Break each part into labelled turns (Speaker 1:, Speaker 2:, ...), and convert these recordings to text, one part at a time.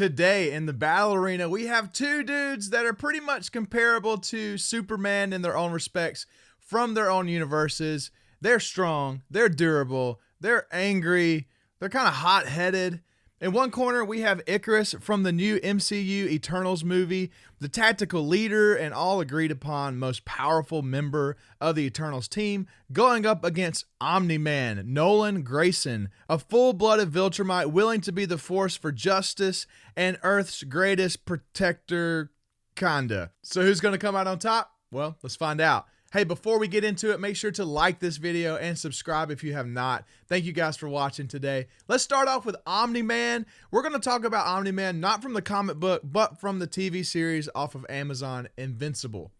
Speaker 1: Today in the battle arena, we have two dudes that are pretty much comparable to Superman in their own respects from their own universes. They're strong, they're durable, they're angry, they're kind of hot-headed. In one corner, we have Ikaris from the new MCU Eternals movie, the tactical leader and all agreed upon most powerful member of the Eternals team, going up against Omni Man, Nolan Grayson, a full-blooded Viltrumite willing to be the force for justice and Earth's greatest protector, kinda. So who's going to come out on top? Well, let's find out. Hey, before we get into it, make sure to like this video and subscribe if you have not. Thank you guys for watching today. Let's start off with Omni Man. We're going to talk about Omni Man, not from the comic book, but from the TV series off of Amazon, Invincible.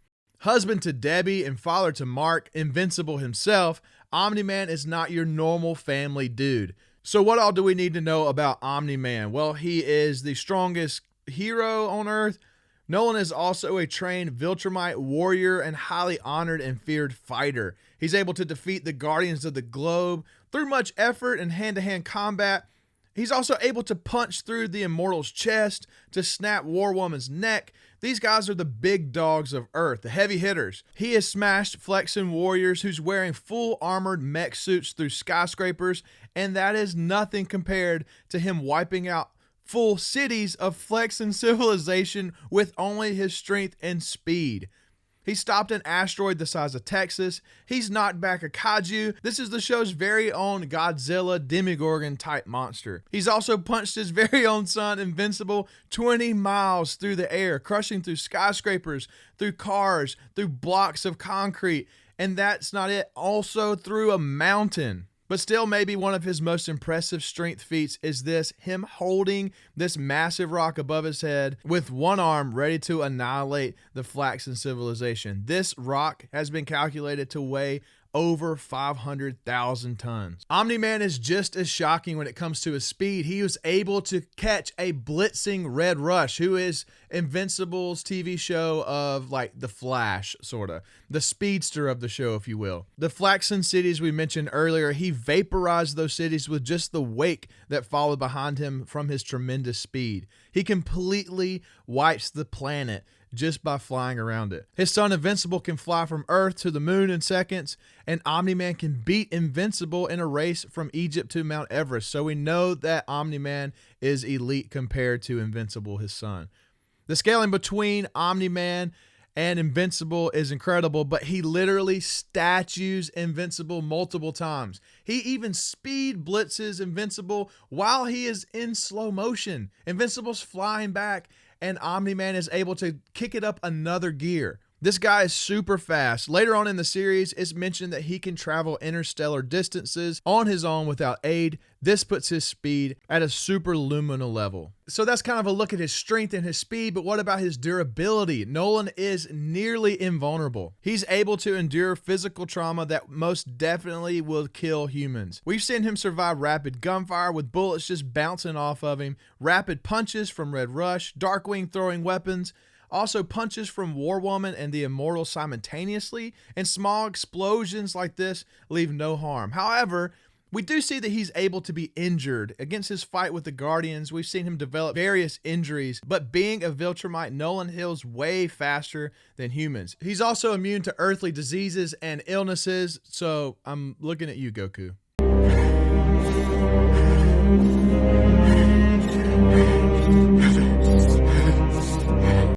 Speaker 1: Husband to Debbie and father to Mark, Invincible himself, Omni Man is not your normal family dude. So what all do we need to know about Omni Man? Well, he is the strongest hero on Earth. Nolan is also a trained Viltrumite warrior and highly honored and feared fighter. He's able to defeat the Guardians of the Globe through much effort and hand-to-hand combat. He's also able to punch through the Immortal's chest to snap War Woman's neck. These guys are the big dogs of Earth, the heavy hitters. He has smashed flexing warriors who's wearing full armored mech suits through skyscrapers, and that is nothing compared to him wiping out full cities of flex and civilization with only his strength and speed. He stopped an asteroid the size of Texas. He's knocked back a kaiju. This is the show's very own Godzilla Demogorgon type monster. He's also punched his very own son, Invincible, 20 miles through the air, crushing through skyscrapers, through cars, through blocks of concrete. And that's not it, also through a mountain. But still, maybe one of his most impressive strength feats is him holding this massive rock above his head with one arm ready to annihilate the Flaxen civilization. This rock has been calculated to weigh over 500,000 tons. Omni Man is just as shocking when it comes to his speed. He was able to catch a blitzing Red Rush, who is Invincible's TV show of like the Flash, sort of. The speedster of the show, if you will. The Flaxen cities we mentioned earlier, he vaporized those cities with just the wake that followed behind him from his tremendous speed. He completely wipes the planet just by flying around it. His son Invincible can fly from Earth to the moon in seconds, and Omni-Man can beat Invincible in a race from Egypt to Mount Everest. So we know that Omni-Man is elite compared to Invincible, his son. The scaling between Omni-Man and Invincible is incredible, but he literally statues Invincible multiple times. He even speed blitzes Invincible while he is in slow motion. Invincible's flying back, and Omni-Man is able to kick it up another gear. This guy is super fast. Later on in the series, it's mentioned that he can travel interstellar distances on his own without aid. This puts his speed at a superluminal level. So that's kind of a look at his strength and his speed, but what about his durability? Nolan is nearly invulnerable. He's able to endure physical trauma that most definitely will kill humans. We've seen him survive rapid gunfire with bullets just bouncing off of him, rapid punches from Red Rush, Darkwing throwing weapons, also punches from War Woman and the Immortal simultaneously, and small explosions like this leave no harm. However, we do see that he's able to be injured. Against his fight with the Guardians, we've seen him develop various injuries, but being a Viltrumite, Nolan heals way faster than humans. He's also immune to earthly diseases and illnesses, so I'm looking at you, Goku.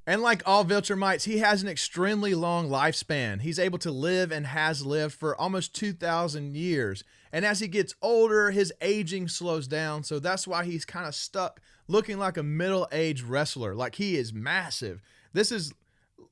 Speaker 1: And like all Viltrumites, he has an extremely long lifespan. He's able to live and has lived for almost 2,000 years. And as he gets older, his aging slows down. So that's why he's kind of stuck looking like a middle-aged wrestler. Like, he is massive. This is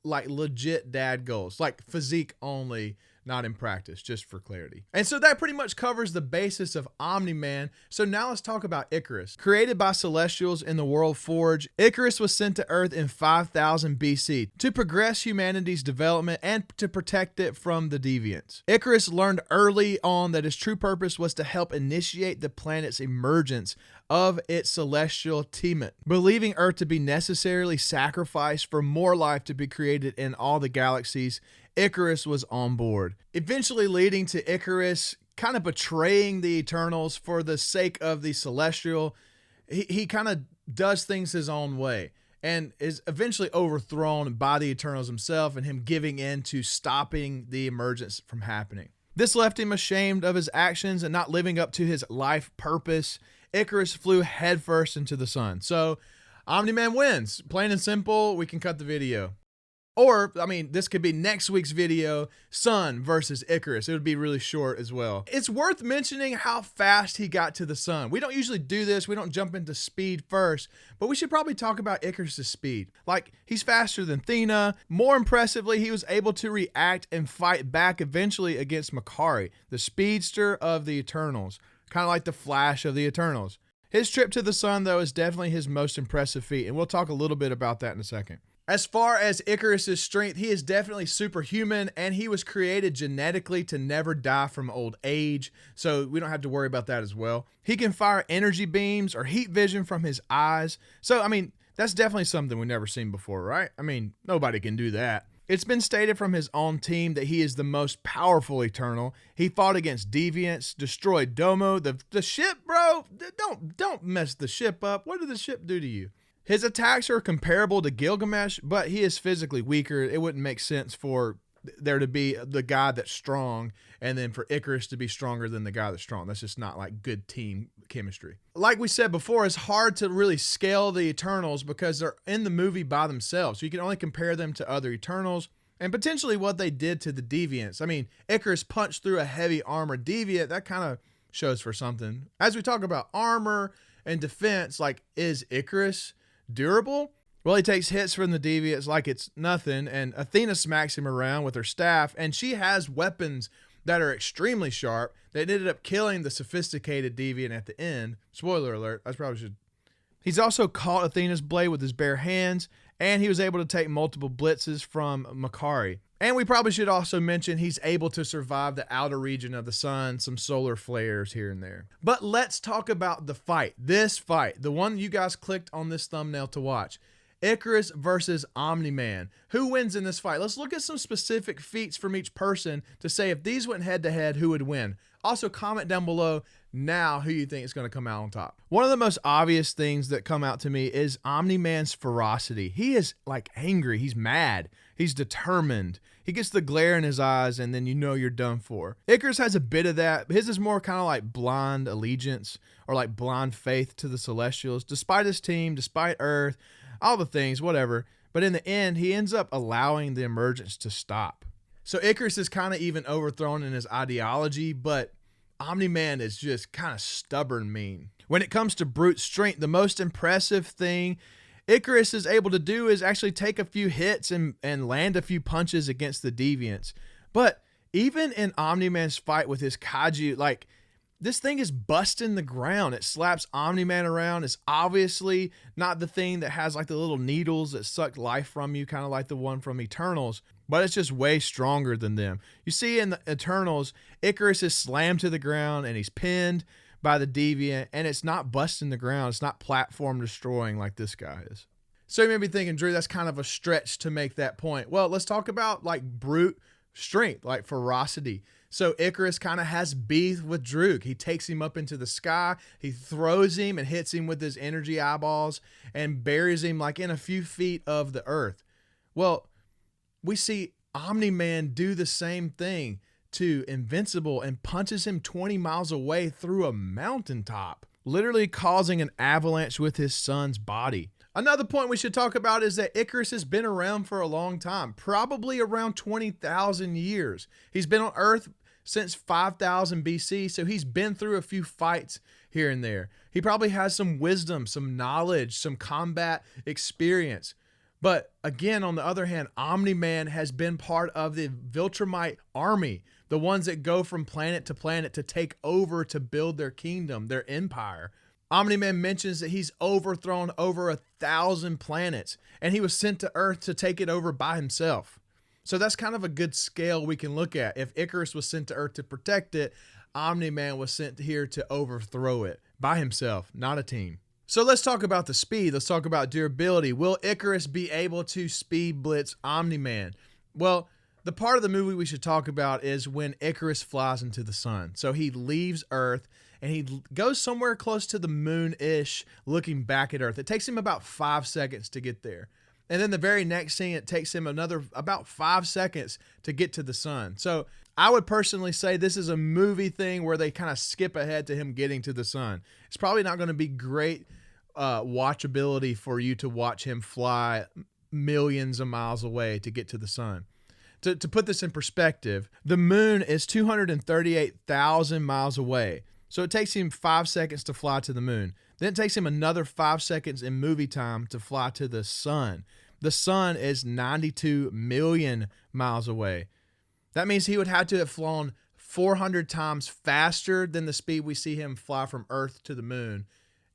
Speaker 1: like legit dad goals, like physique only, not in practice, just for clarity. And so that pretty much covers the basis of Omni Man. So now let's talk about Ikaris. Created by Celestials in the World Forge, Ikaris was sent to Earth in 5000 BC to progress humanity's development and to protect it from the deviants. Ikaris learned early on that his true purpose was to help initiate the planet's emergence of its celestial teement, believing Earth to be necessarily sacrificed for more life to be created in all the galaxies. Ikaris was on board, eventually leading to Ikaris kind of betraying the Eternals for the sake of the Celestial. He kind of does things his own way and is eventually overthrown by the Eternals himself and him giving in to stopping the emergence from happening. This left him ashamed of his actions and not living up to his life purpose. Ikaris flew headfirst into the sun. So Omni Man wins. Plain and simple, we can cut the video. Or, I mean, this could be next week's video, Sun versus Ikaris. It would be really short as well. It's worth mentioning how fast he got to the sun. We don't usually do this. We don't jump into speed first, but we should probably talk about Ikaris' speed. Like, he's faster than Athena. More impressively, he was able to react and fight back eventually against Makari, the speedster of the Eternals. Kind of like the Flash of the Eternals. His trip to the sun, though, is definitely his most impressive feat, and we'll talk a little bit about that in a second. As far as Ikaris' strength, he is definitely superhuman, and he was created genetically to never die from old age, so we don't have to worry about that as well. He can fire energy beams or heat vision from his eyes, so, I mean, that's definitely something we've never seen before, right? I mean, nobody can do that. It's been stated from his own team that he is the most powerful Eternal. He fought against deviants, destroyed Domo, the ship, bro. Don't mess the ship up. What did the ship do to you? His attacks are comparable to Gilgamesh, but he is physically weaker. It wouldn't make sense for there to be the guy that's strong and then for Ikaris to be stronger than the guy that's strong. That's just not like good team chemistry. Like we said before, it's hard to really scale the Eternals because they're in the movie by themselves. So you can only compare them to other Eternals and potentially what they did to the deviants. I mean, Ikaris punched through a heavy armored deviant. That kind of shows for something. As we talk about armor and defense, like, is Ikaris durable? Well, he takes hits from the deviants like it's nothing, and Athena smacks him around with her staff, and she has weapons that are extremely sharp that ended up killing the sophisticated deviant at the end. Spoiler alert, I probably should. He's also caught Athena's blade with his bare hands, and he was able to take multiple blitzes from Makari. And we probably should also mention he's able to survive the outer region of the sun, some solar flares here and there. But let's talk about the fight. This fight, the one you guys clicked on this thumbnail to watch. Ikaris versus Omni Man. Who wins in this fight? Let's look at some specific feats from each person to say if these went head to head, who would win. Also comment down below now who you think is going to come out on top. One of the most obvious things that come out to me is Omni Man's ferocity. He is like angry. He's mad. He's determined. He gets the glare in his eyes and then you know you're done for. Ikaris has a bit of that. His is more kind of like blind allegiance or like blind faith to the Celestials. Despite his team, despite Earth, all the things, whatever. But in the end, he ends up allowing the emergence to stop. So Ikaris is kind of even overthrown in his ideology, but Omni Man is just kind of stubborn mean. When it comes to brute strength, the most impressive thing Ikaris is able to do is actually take a few hits and land a few punches against the deviants. But even in Omni Man's fight with his kaiju, like, this thing is busting the ground. It slaps Omni Man around. It's obviously not the thing that has like the little needles that suck life from you, kind of like the one from Eternals, but it's just way stronger than them. You see in the Eternals, Ikaris is slammed to the ground and he's pinned by the deviant, and it's not busting the ground. It's not platform destroying like this guy is. So you may be thinking, Drew, that's kind of a stretch to make that point. Well, let's talk about like brute strength, like ferocity. So Ikaris kind of has beef with Droog. He takes him up into the sky. He throws him and hits him with his energy eyeballs and buries him like in a few feet of the earth. Well, we see Omni Man do the same thing to Invincible and punches him 20 miles away through a mountaintop, literally causing an avalanche with his son's body. Another point we should talk about is that Ikaris has been around for a long time, probably around 20,000 years. He's been on Earth since 5000 BC, so he's been through a few fights here and there. He probably has some wisdom, some knowledge, some combat experience. But again, on the other hand, Omni Man has been part of the Viltrumite army, the ones that go from planet to planet to take over to build their kingdom, their empire. Omni Man mentions that he's overthrown over 1,000 planets, and he was sent to Earth to take it over by himself. So that's kind of a good scale we can look at. If Ikaris was sent to Earth to protect it, Omni Man was sent here to overthrow it by himself, not a team. So let's talk about the speed. Let's talk about durability. Will Ikaris be able to speed blitz Omni Man? Well, the part of the movie we should talk about is when Ikaris flies into the sun. So he leaves Earth and he goes somewhere close to the moon-ish looking back at Earth. It takes him about 5 seconds to get there. And then the very next scene, it takes him another about 5 seconds to get to the sun. So I would personally say this is a movie thing where they kind of skip ahead to him getting to the sun. It's probably not going to be great watchability for you to watch him fly millions of miles away to get to the sun. To put this in perspective, the moon is 238,000 miles away. So it takes him 5 seconds to fly to the moon. Then it takes him another 5 seconds in movie time to fly to the sun. The sun is 92 million miles away. That means he would have to have flown 400 times faster than the speed we see him fly from Earth to the moon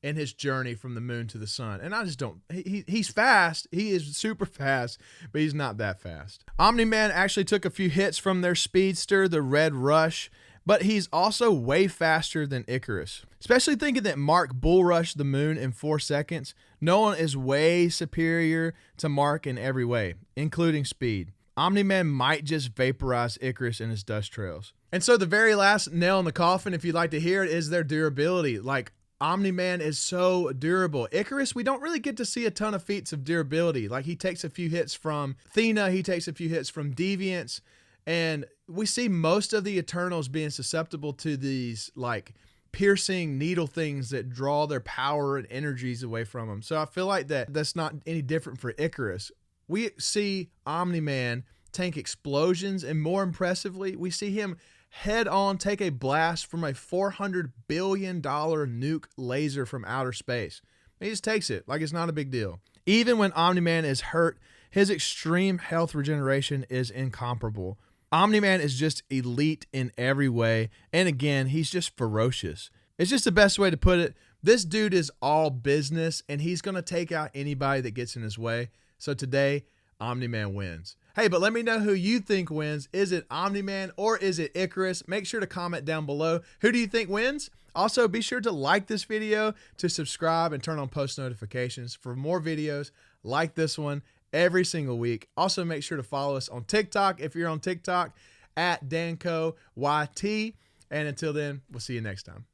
Speaker 1: in his journey from the moon to the sun. And I just don't, he's fast. He is super fast, but he's not that fast. Omni Man actually took a few hits from their speedster, the Red Rush, but he's also way faster than Ikaris. Especially thinking that Mark bull rushed the moon in 4 seconds, Nolan is way superior to Mark in every way, including speed. Omni Man might just vaporize Ikaris in his dust trails. And so the very last nail in the coffin, if you'd like to hear it, is their durability. Like, Omni Man is so durable. Ikaris, we don't really get to see a ton of feats of durability. Like, he takes a few hits from Athena, he takes a few hits from Deviants, and we see most of the Eternals being susceptible to these, like, piercing needle things that draw their power and energies away from them. So I feel like that's not any different for Ikaris. We see Omni Man tank explosions, and more impressively, we see him head on take a blast from a $400 billion nuke laser from outer space. He just takes it like it's not a big deal. Even when Omni Man is hurt, his extreme health regeneration is incomparable. Omni Man is just elite in every way, and again, he's just ferocious. It's just the best way to put it. This dude is all business, and he's going to take out anybody that gets in his way. So today, Omni Man wins. Hey, but let me know who you think wins. Is it Omni Man or is it Ikaris? Make sure to comment down below. Who do you think wins? Also, be sure to like this video, to subscribe, and turn on post notifications for more videos like this one every single week. Also, make sure to follow us on TikTok if you're on TikTok at DanCo YT. And until then, we'll see you next time.